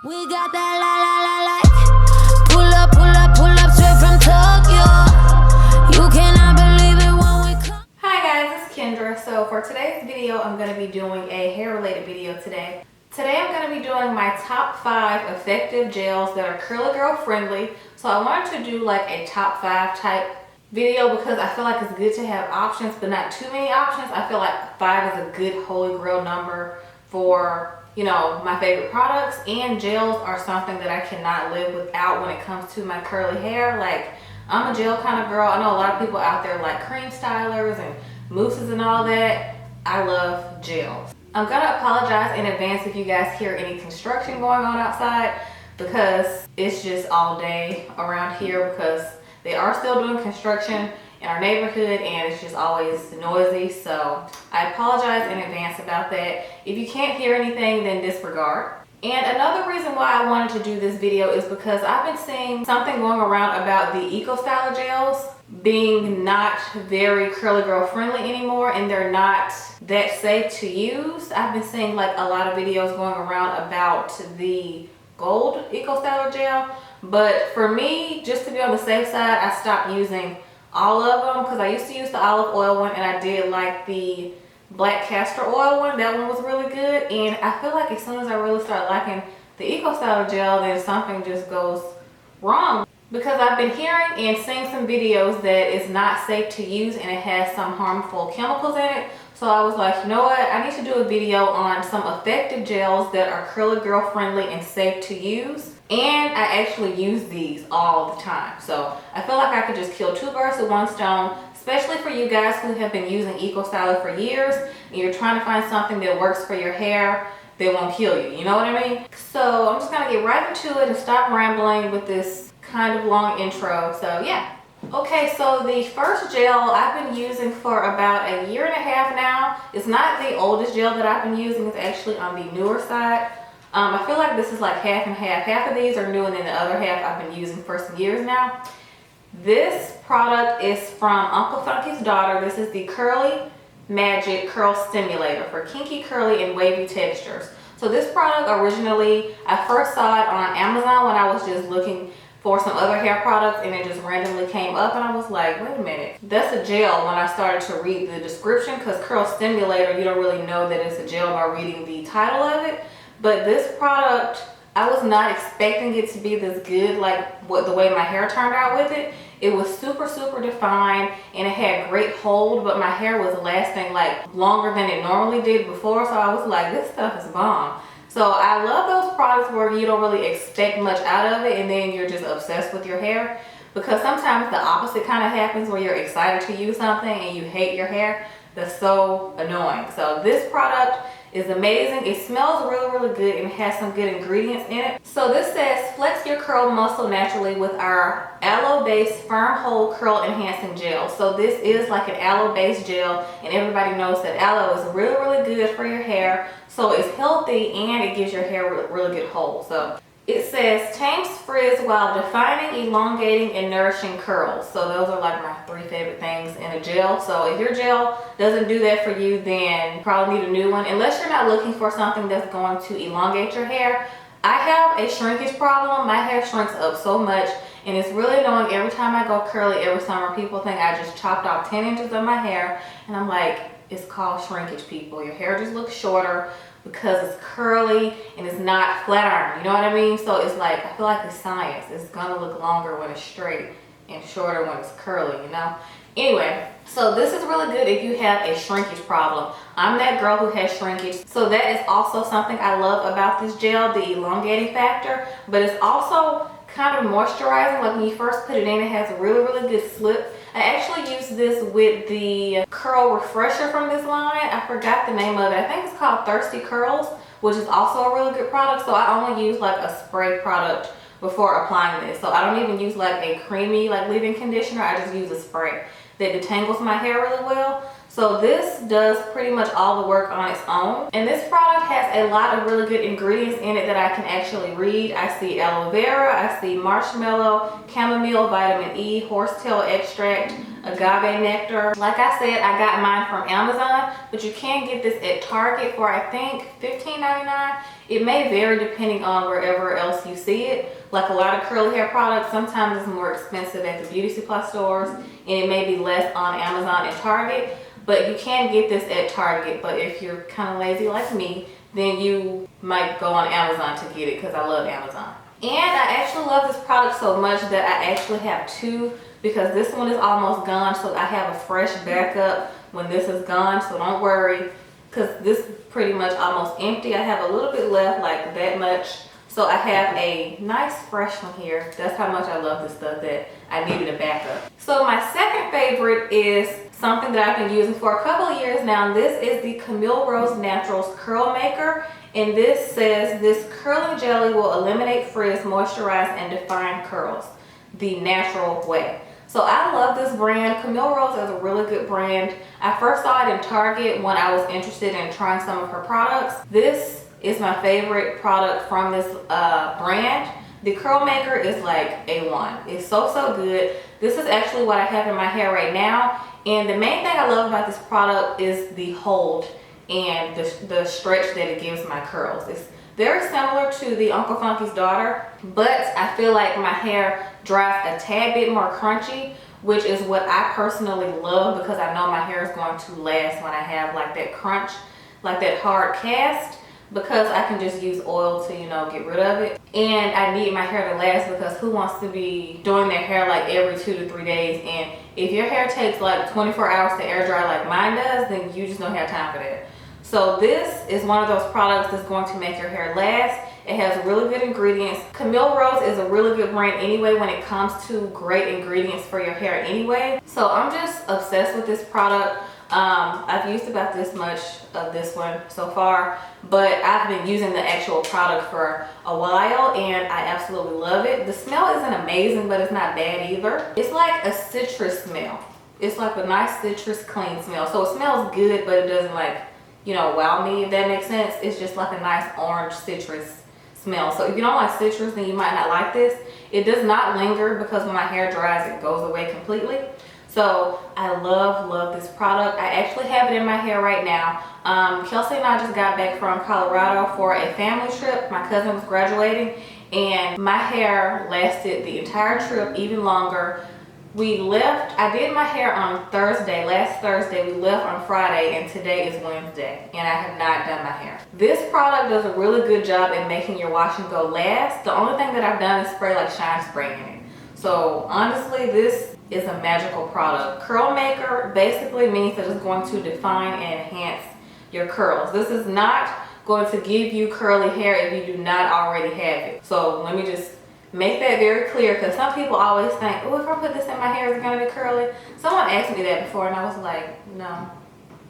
We got that la la la like. Pull up straight from Tokyo. You cannot believe it when we come. Hi guys, it's Kendra. So for today's video, I'm going to be doing a hair related video today. Today I'm going to be doing my top 5 effective gels that are curly girl friendly. So I wanted to do like a top 5 type video because I feel like it's good to have options, but not too many options. I feel like 5 is a good holy grail number for, you know, my favorite products, and gels are something that I cannot live without when it comes to my curly hair. Like, I'm a gel kind of girl. I know a lot of people out there like cream stylers and mousses and all that. I love gels. I'm gonna apologize in advance if you guys hear any construction going on outside because it's just all day around here because they are still doing construction in our neighborhood and it's just always noisy. So I apologize in advance about that. If you can't hear anything, then disregard. And another reason why I wanted to do this video is because I've been seeing something going around about the Eco Styler gels being not very curly girl friendly anymore, and they're not that safe to use. I've been seeing like a lot of videos going around about the gold Eco Styler gel, but for me, just to be on the safe side, I stopped using all of them because I used to use the olive oil one and I did like the black castor oil one. That one was really good, and I feel like as soon as I really start liking the Eco Styler gel, then something just goes wrong because I've been hearing and seeing some videos that it's not safe to use and it has some harmful chemicals in it. So I was like, you know what, I need to do a video on some effective gels that are curly girl friendly and safe to use. And I actually use these all the time. So I feel like I could just kill 2 birds with 1 stone, especially for you guys who have been using Eco Styler for years and you're trying to find something that works for your hair that won't kill you. You know what I mean? So I'm just gonna get right into it and stop rambling with this kind of long intro. So yeah. Okay, so the first gel I've been using for about a year and a half now. It's not the oldest gel that I've been using. It's actually on the newer side. I feel like this is like half and half. Half of these are new and then the other half I've been using for some years now. This product is from Uncle Funky's daughter. This is the Curly Magic Curl Stimulator for kinky, curly, and wavy textures. So this product originally, I first saw it on Amazon when I was just looking for some other hair products and it just randomly came up and I was like, wait a minute, that's a gel when I started to read the description, because Curl Stimulator, you don't really know that it's a gel by reading the title of it. But this product, I was not expecting it to be this good, like the way my hair turned out with it. It was super defined and it had great hold, but my hair was lasting like longer than it normally did before. So I was like, this stuff is bomb. So I love those products where you don't really expect much out of it and then you're just obsessed with your hair, because sometimes the opposite kind of happens where you're excited to use something and you hate your hair. That's so annoying. So this product is amazing. It smells really good and has some good ingredients in it. So this says flex your curl muscle naturally with our aloe based firm hold curl enhancing gel. So this is like an aloe based gel, and everybody knows that aloe is really good for your hair. So it's healthy and it gives your hair really good hold. So it says tames frizz while defining, elongating, and nourishing curls. So those are like my 3 favorite things in a gel. So if your gel doesn't do that for you, then you probably need a new one, unless you're not looking for something that's going to elongate your hair. I have a shrinkage problem. My hair shrinks up so much and it's really annoying. Every time I go curly every summer, people think I just chopped off 10 inches of my hair, and I'm like, it's called shrinkage, people. Your hair just looks shorter because it's curly and it's not flat iron, you know what I mean? So it's like, I feel like it's science. It's gonna look longer when it's straight and shorter when it's curly, you know? Anyway, so this is really good if you have a shrinkage problem. I'm that girl who has shrinkage, so that is also something I love about this gel, the elongating factor, but it's also kind of moisturizing. Like when you first put it in, it has a really good slip. I actually use this with the curl refresher from this line. I forgot the name of it. I think it's called Thirsty Curls, which is also a really good product. So I only use like a spray product before applying this. So I don't even use like a creamy like leave-in conditioner. I just use a spray that detangles my hair really well. So So this does pretty much all the work on its own. And this product has a lot of really good ingredients in it that I can actually read. I see aloe vera, I see marshmallow, chamomile, vitamin E, horsetail extract, agave nectar. Like I said, I got mine from Amazon, but you can get this at Target for I think $15.99. It may vary depending on wherever else you see it. Like a lot of curly hair products, sometimes it's more expensive at the beauty supply stores, and it may be less on Amazon and Target. But you can get this at Target, but if you're kind of lazy like me, then you might go on Amazon to get it, because I love Amazon. And I actually love this product so much that I actually have two, because this one is almost gone, so I have a fresh backup when this is gone, so don't worry, because this is pretty much almost empty. I have a little bit left, like that much. So I have a nice fresh one here. That's how much I love this stuff that I needed a backup. So my second favorite is something that I've been using for a couple of years now. This is the Camille Rose Naturals Curl Maker. And this says, this curling jelly will eliminate frizz, moisturize, and define curls the natural way. So I love this brand. Camille Rose is a really good brand. I first saw it in Target when I was interested in trying some of her products. This is my favorite product from this brand. The curl maker is like A1. It's so good. This is actually what I have in my hair right now. And the main thing I love about this product is the hold and the stretch that it gives my curls. It's very similar to the Uncle Funky's Daughter, but I feel like my hair dries a tad bit more crunchy, which is what I personally love, because I know my hair is going to last when I have like that crunch, like that hard cast, because I can just use oil to, you know, get rid of it. And I need my hair to last, because who wants to be doing their hair like every 2 to 3 days? And if your hair takes like 24 hours to air dry like mine does, then you just don't have time for that. So this is one of those products that's going to make your hair last. It has really good ingredients. Camille Rose is a really good brand anyway when it comes to great ingredients for your hair anyway. So I'm just obsessed with this product. I've used about this much of this one so far, but I've been using the actual product for a while and I absolutely love it. The smell isn't amazing, but it's not bad either. It's like a citrus smell. It's like a nice citrus clean smell. So it smells good, but it doesn't like, you know, wow me, if that makes sense. It's just like a nice orange citrus smell. So if you don't like citrus, then you might not like this. It does not linger, because when my hair dries, it goes away completely. So I love this product. I actually have it in my hair right now. Kelsey and I just got back from Colorado for a family trip. My cousin was graduating and my hair lasted the entire trip, even longer. We left, I did my hair on Thursday, last Thursday. We left on Friday and today is Wednesday and I have not done my hair. This product does a really good job at making your wash and go last. The only thing that I've done is spray like shine spray in it. So honestly, this is a magical product. Curl maker basically means that it's going to define and enhance your curls. This is not going to give you curly hair if you do not already have it. So let me just make that very clear, because some people always think, oh, if I put this in my hair, is it gonna be curly? Someone asked me that before and I was like, no.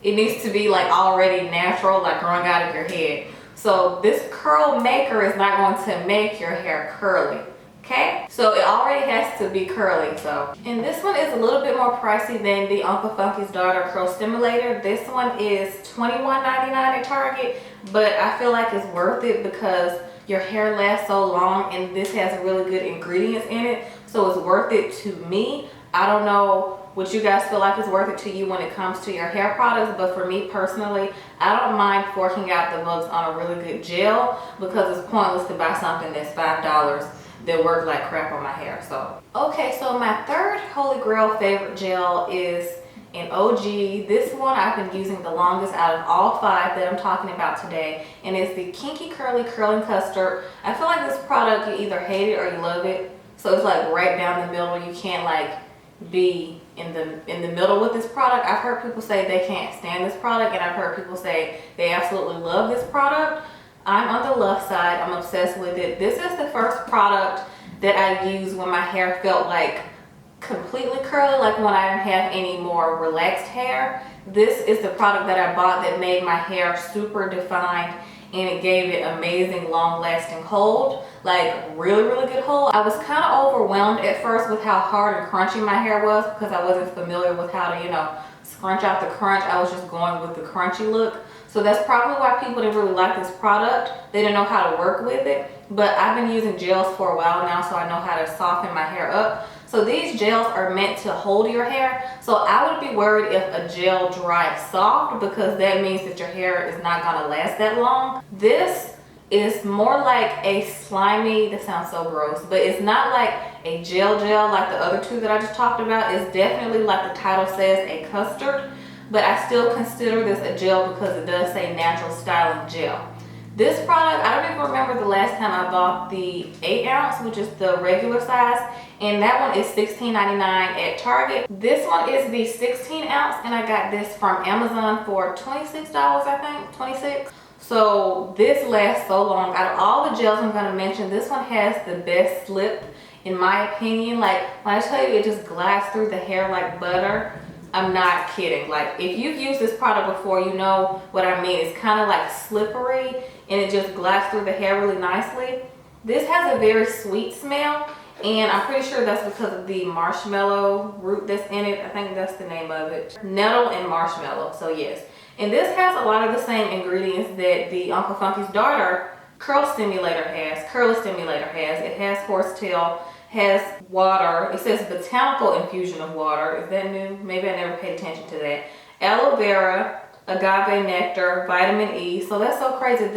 It needs to be like already natural, like growing out of your head. So this curl maker is not going to make your hair curly. Okay, so it already has to be curly. So, and this one is a little bit more pricey than the Uncle Funky's Daughter Curl Stimulator. This one is $21.99 at Target, but I feel like it's worth it because your hair lasts so long and this has really good ingredients in it, so it's worth it to me. I don't know what you guys feel like is worth it to you when it comes to your hair products, but for me personally, I don't mind forking out the bucks on a really good gel, because it's pointless to buy something that's $5 that work like crap on my hair. So okay, so my third holy grail favorite gel is an OG. This one I've been using the longest out of all 5 that I'm talking about today, and it's the Kinky Curly Curling Custard. I feel like this product, you either hate it or you love it. So it's like right down the middle. You can't like be in the middle with this product. I've heard people say they can't stand this product, and I've heard people say they absolutely love this product. I'm on the left side. I'm obsessed with it. This is the first product that I used when my hair felt like completely curly, like when I didn't have any more relaxed hair. This is the product that I bought that made my hair super defined, and it gave it amazing long-lasting hold, like really good hold. I was kind of overwhelmed at first with how hard and crunchy my hair was, because I wasn't familiar with how to, you know, scrunch out the crunch. I was just going with the crunchy look. So that's probably why people didn't really like this product. They didn't know how to work with it. But I've been using gels for a while now, so I know how to soften my hair up. So these gels are meant to hold your hair. So I would be worried if a gel dries soft, because that means that your hair is not gonna last that long. This is more like a slimy, that sounds so gross, but it's not like a gel like the other two that I just talked about. It's definitely, like the title says, a custard, but I still consider this a gel because it does say natural styling gel. This product, I don't even remember the last time I bought the 8 ounce, which is the regular size, and that one is $16.99 at Target. This one is the 16 ounce, and I got this from Amazon for $26, I think, 26. So this lasts so long. Out of all the gels I'm going to mention, this one has the best slip in my opinion. Like when I tell you it just glides through the hair like butter, I'm not kidding. Like if you've used this product before, you know what I mean. It's kind of like slippery and it just glides through the hair really nicely. This has a very sweet smell, and I'm pretty sure that's because of the marshmallow root that's in it. I think that's the name of it. Nettle and marshmallow, so yes. And this has a lot of the same ingredients that the Uncle Funky's Daughter Curl Stimulator has. It has horsetail, has water. It says botanical infusion of water. Is that new? Maybe I never paid attention to that. Aloe vera, agave nectar, vitamin E. So that's so crazy.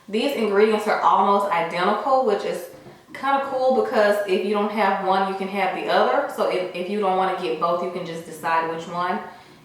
These ingredients are almost identical, which is kind of cool because if you don't have one, you can have the other. So if you don't want to get both, you can just decide which one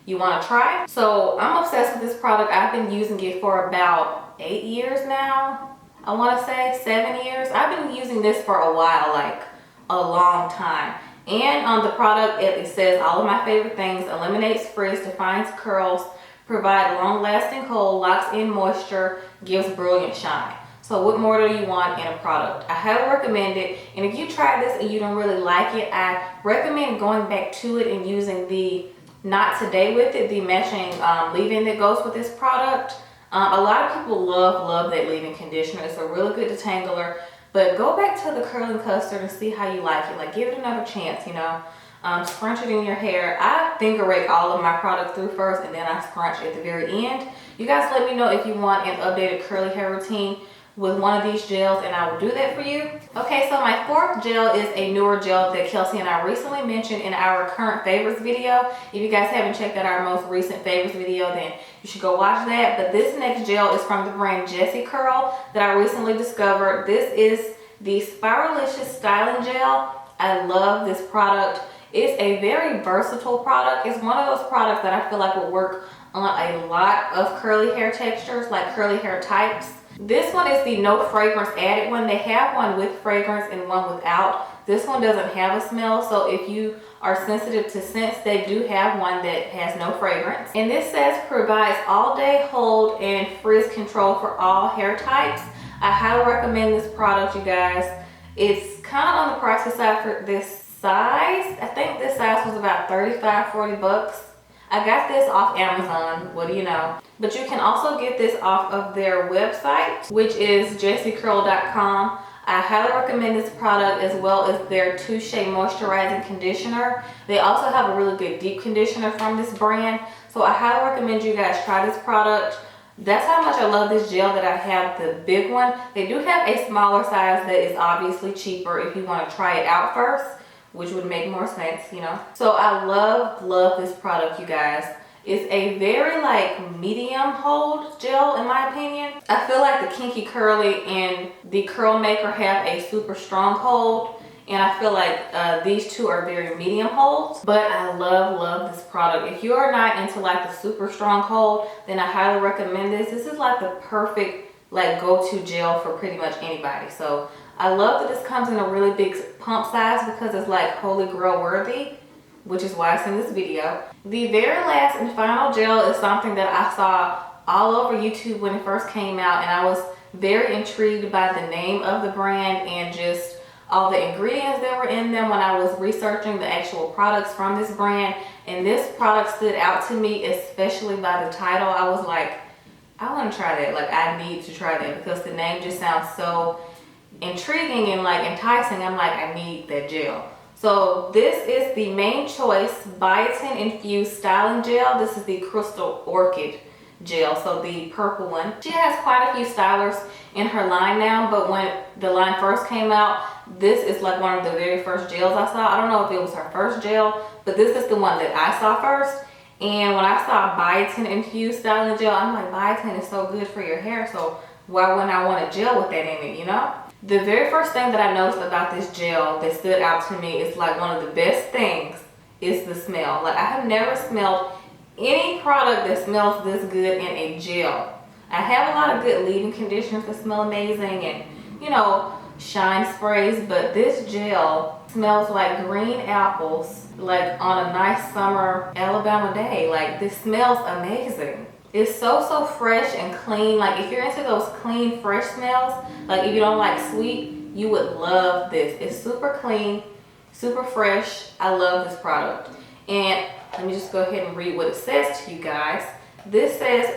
you want to try. So I'm obsessed with this product. I've been using it for about 8 years now. I want to say 7 years. I've been using this for a while, like a long time. And on the product, it says all of my favorite things: eliminates frizz, defines curls, provide long-lasting hold, locks in moisture, gives brilliant shine. So what more do you want in a product? I highly recommend it. And if you try this and you don't really like it, I recommend going back to it and using the Not Today with it, the matching leave-in that goes with this product. A lot of people love that leave-in conditioner. It's a really good detangler. But go back to the curling custard and see how you like it. Like, give it another chance, you know. Scrunch it in your hair. I finger rake all of my products through first, and then I scrunch at the very end. You guys let me know if you want an updated curly hair routine with one of these gels, and I will do that for you. Okay, so my fourth gel is a newer gel that Kelsey and I recently mentioned in our current favorites video. If you guys haven't checked out our most recent favorites video, then you should go watch that. But this next gel is from the brand JessiCurl that I recently discovered. This is the Spiralicious styling gel. I love this product. It's a very versatile product. It's one of those products that I feel like will work on a lot of curly hair textures, like curly hair types. This one is the no fragrance added one. They have one with fragrance and one without. This one doesn't have a smell, so if you are sensitive to scents, they do have one that has no fragrance. And this says provides all day hold and frizz control for all hair types. I highly recommend this product, you guys. It's kind of on the pricey side for this size. I think this size was about 35, 40 bucks. I got this off Amazon, what do you know? But you can also get this off of their website, which is JessiCurl.com. I highly recommend this product, as well as their Touche Moisturizing Conditioner. They also have a really good deep conditioner from this brand. So I highly recommend you guys try this product. That's how much I love this gel that I have, the big one. They do have a smaller size that is obviously cheaper if you want to try it out first, which would make more sense, you know. So I love this product, you guys. It's a very like medium hold gel in my opinion. I feel like the Kinky Curly and the Curl Maker have a super strong hold, and I feel like these two are very medium holds. But I love this product. If you are not into like the super strong hold, then I highly recommend this. This is like the perfect like go-to gel for pretty much anybody. So I love that this comes in a really big pump size because it's like Holy Grail worthy, which is why it's in this video. The very last and final gel is something that I saw all over YouTube when it first came out, and I was very intrigued by the name of the brand and just all the ingredients that were in them when I was researching the actual products from this brand. And this product stood out to me, especially by the title. I was like, I want to try that. Like, I need to try that because the name just sounds so intriguing and like enticing. I'm like, I need that gel. So this is the Main Choice Biotin Infused Styling Gel. This is the Crystal Orchid gel, so the purple one. She has quite a few stylers in her line now, but when the line first came out, this is like one of the very first gels I saw. I don't know if it was her first gel, but this is the one that I saw first. And when I saw Biotin Infused Styling Gel, I'm like, Biotin is so good for your hair, so why wouldn't I want a gel with that in it, you know? The very first thing that I noticed about this gel that stood out to me is like one of the best things is the smell. Like, I have never smelled any product that smells this good in a gel. I have a lot of good leave-in conditioners that smell amazing and, you know, shine sprays, but this gel smells like green apples, like on a nice summer Alabama day. Like, this smells amazing. It's so fresh and clean. Like, if you're into those clean, fresh smells, like if you don't like sweet, you would love this. It's super clean, super fresh. I love this product. And let me just go ahead and read what it says to you guys. This says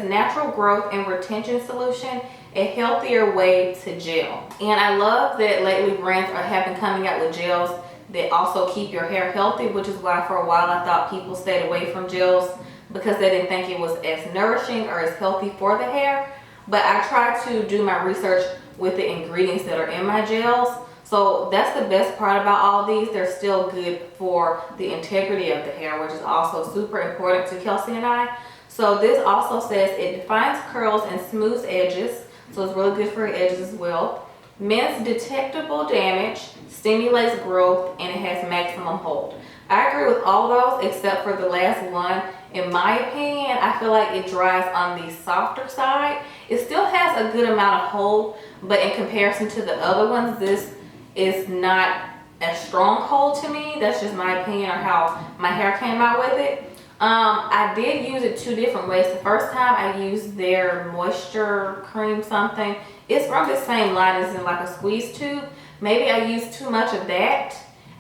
natural growth and retention solution, a healthier way to gel. And I love that lately brands have been coming out with gels that also keep your hair healthy, which is why for a while I thought people stayed away from gels because they didn't think it was as nourishing or as healthy for the hair. But I try to do my research with the ingredients that are in my gels. So that's the best part about all these. They're still good for the integrity of the hair, which is also super important to Kelsey and I. So this also says it defines curls and smooths edges. So it's really good for your edges as well. Mends detectable damage, stimulates growth, and it has maximum hold. I agree with all those except for the last one. In my opinion, I feel like it dries on the softer side. It still has a good amount of hold, but in comparison to the other ones, this is not a strong hold to me. That's just my opinion or how my hair came out with it. I did use it two different ways. The first time I used their moisture cream something. It's from the same line as in like a squeeze tube. Maybe I used too much of that.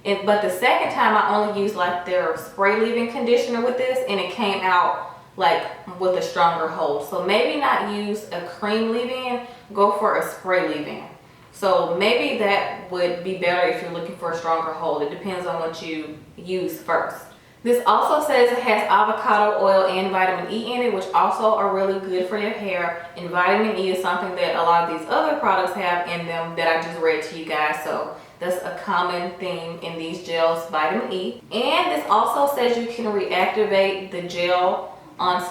But the second time I only used like their spray leave-in conditioner with this, and it came out like with a stronger hold. So maybe not use a cream leave-in, go for a spray leave-in. So maybe that would be better if you're looking for a stronger hold. It depends on what you use first. This also says it has avocado oil and vitamin E in it, which also are really good for your hair. And vitamin E is something that a lot of these other products have in them that I just read to you guys. So that's a common theme in these gels, vitamin E. And this also says you can reactivate the gel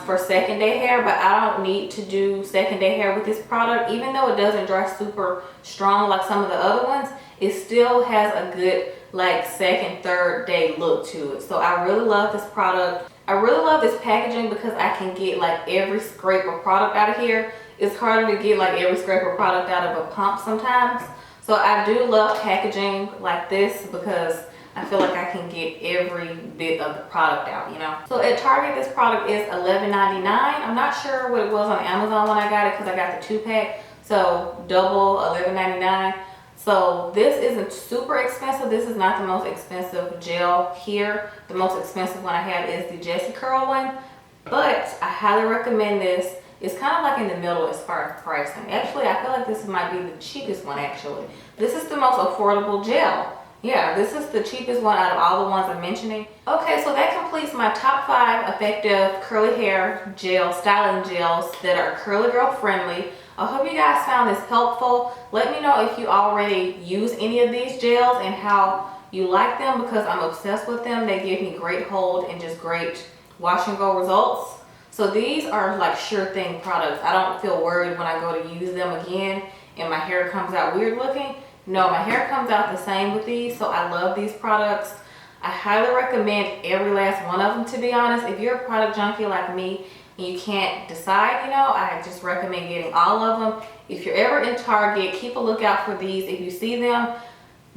for second day hair, but I don't need to do second day hair with this product. Even though it doesn't dry super strong like some of the other ones, it still has a good like second, third day look to it. So I really love this product. I really love this packaging because I can get like every scrape of product out of here. It's harder to get like every scrape of product out of a pump sometimes. So I do love packaging like this because I feel like I can get every bit of the product out, you know. So at Target, this product is $11.99. I'm not sure what it was on Amazon when I got it because I got the 2-pack. So double $11.99. So this isn't super expensive. This is not the most expensive gel here. The most expensive one I have is the JessiCurl one. But I highly recommend this. It's kind of like in the middle as far as pricing. Actually, I feel like this might be the cheapest one actually. This is the most affordable gel. Yeah, this is the cheapest one out of all the ones I'm mentioning. Okay, so that completes my top 5 effective curly hair gel, styling gels that are curly girl friendly. I hope you guys found this helpful. Let me know if you already use any of these gels and how you like them because I'm obsessed with them. They give me great hold and just great wash and go results. So these are like sure thing products. I don't feel worried when I go to use them again and my hair comes out weird looking. No, my hair comes out the same with these, so I love these products. I highly recommend every last one of them, to be honest. If you're a product junkie like me and you can't decide, you know, I just recommend getting all of them. If you're ever in Target, keep a lookout for these. If you see them,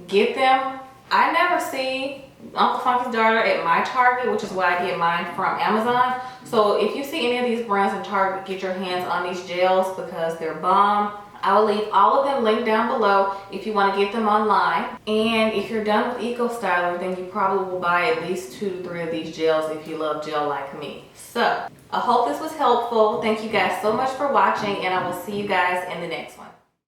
get them. I never see Uncle Funky's Daughter at my Target, which is why I get mine from Amazon. So if you see any of these brands in Target, get your hands on these gels because they're bomb. I will leave all of them linked down below if you want to get them online. And if you're done with Eco Styler, then you probably will buy at least 2 to 3 of these gels if you love gel like me. So I hope this was helpful. Thank you guys so much for watching, and I will see you guys in the next one.